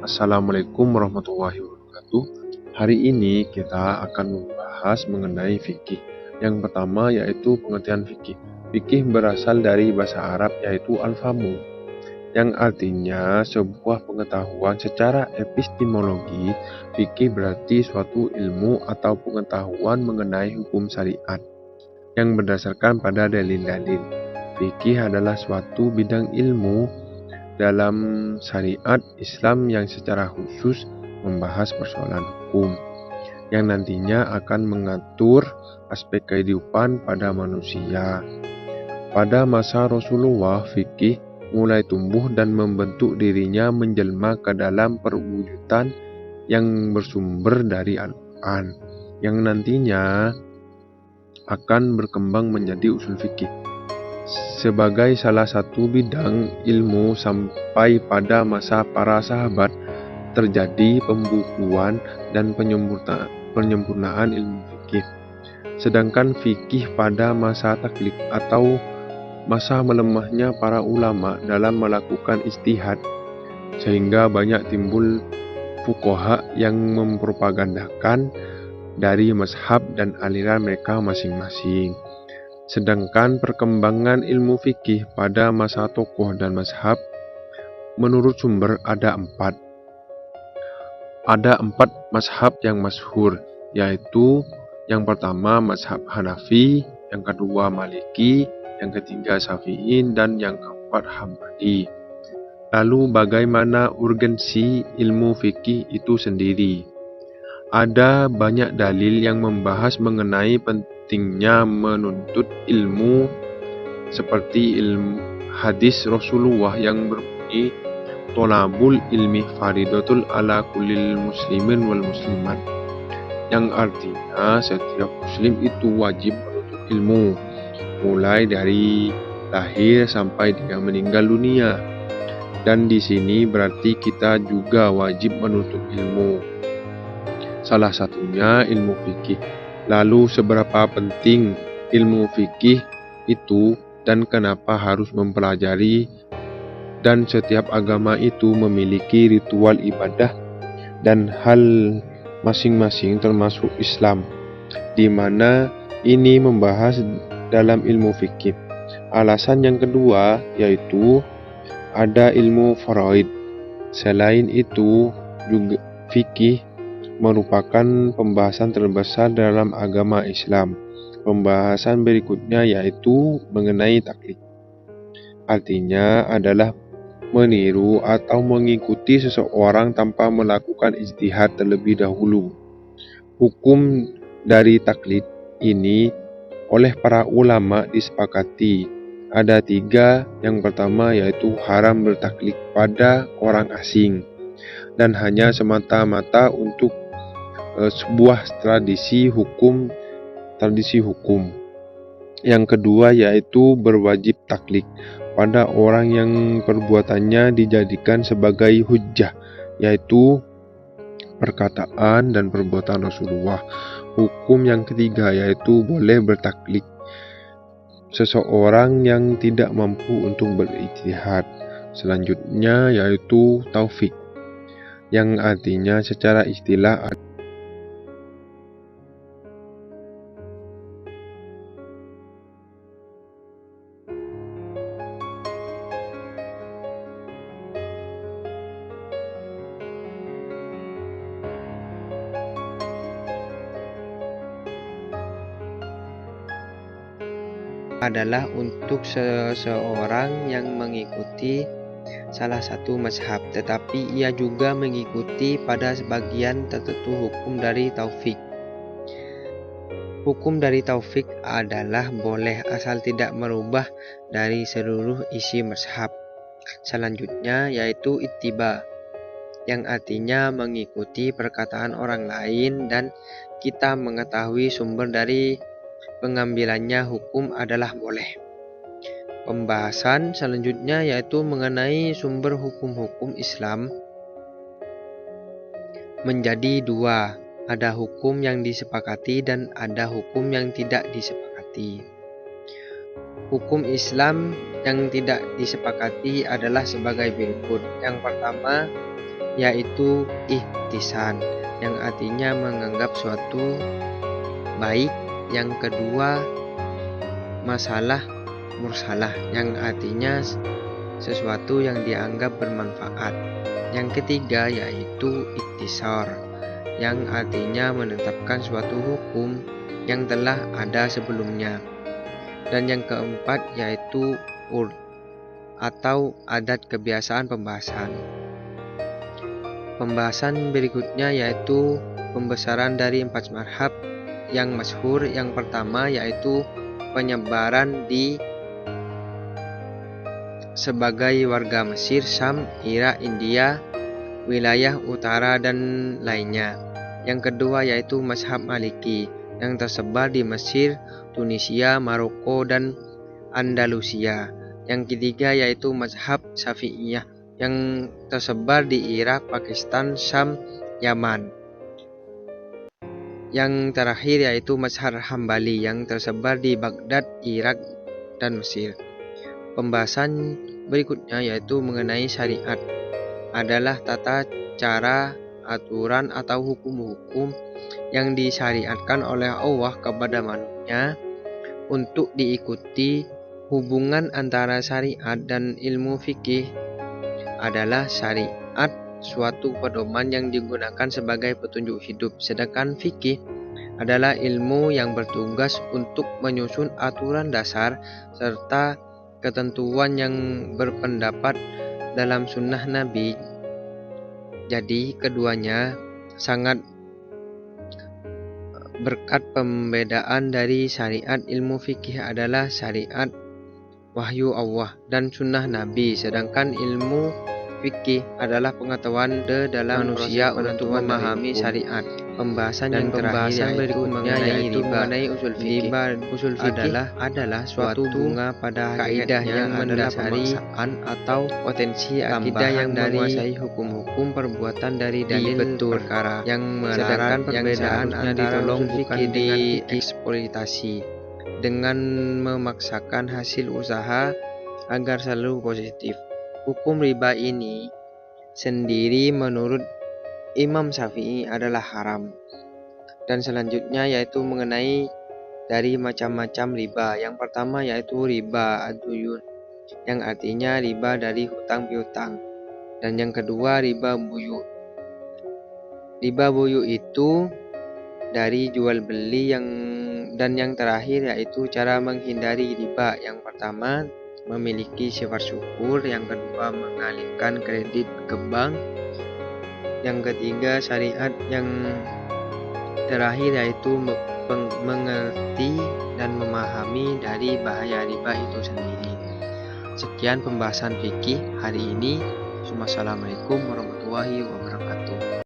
Assalamualaikum warahmatullahi wabarakatuh. Hari ini kita akan membahas mengenai fikih. Yang pertama yaitu pengertian fikih. Fikih berasal dari bahasa Arab yaitu al-famu, yang artinya sebuah pengetahuan secara epistemologi. Fikih berarti suatu ilmu atau pengetahuan mengenai hukum syariat yang berdasarkan pada dalil-dalil. Fikih adalah suatu bidang ilmu dalam syariat Islam yang secara khusus membahas persoalan hukum yang nantinya akan mengatur aspek kehidupan pada manusia. Pada masa Rasulullah, fikih mulai tumbuh dan membentuk dirinya menjelma ke dalam perwujudan yang bersumber dari Al-Quran, yang nantinya akan berkembang menjadi usul fikih sebagai salah satu bidang ilmu. Sampai pada masa para sahabat terjadi pembukuan dan penyempurnaan ilmu fikih. Sedangkan fikih pada masa taklid atau masa melemahnya para ulama dalam melakukan ijtihad, sehingga banyak timbul fuqaha yang mempropagandakan dari mazhab dan aliran mereka masing-masing. Sedangkan perkembangan ilmu fikih pada masa tokoh dan mazhab menurut sumber ada empat. Ada empat mazhab yang masyhur, yaitu yang pertama mazhab Hanafi, yang kedua Maliki, yang ketiga Syafi'i, dan yang keempat Hambali. Lalu bagaimana urgensi ilmu fikih itu sendiri? Ada banyak dalil yang membahas mengenai pentingnya menuntut ilmu, seperti ilmu hadis Rasulullah yang berbunyi tolabul ilmi faridatul ala kullil muslimin wal muslimat, yang artinya setiap muslim itu wajib menuntut ilmu mulai dari lahir sampai dia meninggal dunia. Dan di sini berarti kita juga wajib menuntut ilmu, salah satunya ilmu fikih. Lalu seberapa penting ilmu fikih itu dan kenapa harus mempelajari? Dan setiap agama itu memiliki ritual ibadah dan hal masing-masing termasuk Islam, di mana ini membahas dalam ilmu fikih. Alasan yang kedua yaitu ada ilmu faraid. Selain itu juga fikih merupakan pembahasan terbesar dalam agama Islam. Pembahasan berikutnya yaitu mengenai taklid. Artinya adalah meniru atau mengikuti seseorang tanpa melakukan ijtihad terlebih dahulu. Hukum dari taklid ini oleh para ulama disepakati ada tiga. Yang pertama yaitu haram bertaklid pada orang asing dan hanya semata-mata untuk sebuah tradisi hukum. Yang kedua yaitu berwajib taklid pada orang yang perbuatannya dijadikan sebagai hujjah, yaitu perkataan dan perbuatan Rasulullah. Hukum yang ketiga yaitu boleh bertaklid seseorang yang tidak mampu untuk berijtihad. Selanjutnya yaitu taufik, yang artinya secara istilah adalah untuk seseorang yang mengikuti salah satu mazhab, tetapi ia juga mengikuti pada sebagian tertentu hukum dari taufik. Hukum dari taufik adalah boleh asal tidak merubah dari seluruh isi mazhab. Selanjutnya yaitu ittiba, yang artinya mengikuti perkataan orang lain dan kita mengetahui sumber dari pengambilannya hukum adalah boleh. Pembahasan selanjutnya yaitu mengenai sumber hukum-hukum Islam menjadi dua. Ada hukum yang disepakati dan ada hukum yang tidak disepakati. Hukum Islam yang tidak disepakati adalah sebagai berikut. Yang pertama yaitu ihtisan, yang artinya menganggap suatu baik. Yang kedua, masalah mursalah, yang artinya sesuatu yang dianggap bermanfaat. Yang ketiga yaitu iktisar, yang artinya menetapkan suatu hukum yang telah ada sebelumnya. Dan yang keempat yaitu urd atau adat kebiasaan pembahasan. Pembahasan berikutnya yaitu pembesaran dari 4 mazhab yang masyhur. Yang pertama yaitu penyebaran di sebagai warga Mesir, Syam, Irak, India, wilayah utara dan lainnya. Yang kedua yaitu mazhab Maliki yang tersebar di Mesir, Tunisia, Maroko, dan Andalusia. Yang ketiga yaitu mazhab Syafi'iyah yang tersebar di Irak, Pakistan, Syam, Yaman. Yang terakhir yaitu mazhab Hambali yang tersebar di Baghdad, Irak, dan Mesir. Pembahasan berikutnya yaitu mengenai syariat, adalah tata cara, aturan atau hukum-hukum yang disyariatkan oleh Allah kepada manusia untuk diikuti. Hubungan antara syariat dan ilmu fikih adalah syariat suatu pedoman yang digunakan sebagai petunjuk hidup, sedangkan fikih adalah ilmu yang bertugas untuk menyusun aturan dasar serta ketentuan yang berpendapat dalam sunnah Nabi. Jadi keduanya sangat berkat pembedaan dari syariat. Ilmu fikih adalah syariat wahyu Allah dan sunnah Nabi, sedangkan ilmu fikih adalah pengetahuan dalam manusia untuk memahami syariat. Pembahasan yang terakhir berikutnya yaitu mengenai usul fikih. Usul fikih adalah suatu bunga pada kaidah yang mendasari atau potensi akidah yang menguasai hukum-hukum perbuatan dari dalil perkara yang melarang perbedaan antara usul fikih dengan eksploitasi dengan memaksakan hasil usaha agar selalu positif. Hukum riba ini sendiri menurut Imam Syafi'i adalah haram. Dan selanjutnya yaitu mengenai dari macam-macam riba. Yang pertama yaitu riba ad-duyun, yang artinya riba dari hutang piutang. Dan yang kedua riba buyu. Riba buyu itu dari jual beli. Dan yang terakhir yaitu cara menghindari riba. Yang pertama memiliki sifat syukur, yang kedua mengalihkan kredit ke bank, yang ketiga syariat, yang terakhir yaitu mengerti dan memahami dari bahaya riba itu sendiri. Sekian pembahasan fikih hari ini. Wassalamualaikum warahmatullahi wabarakatuh.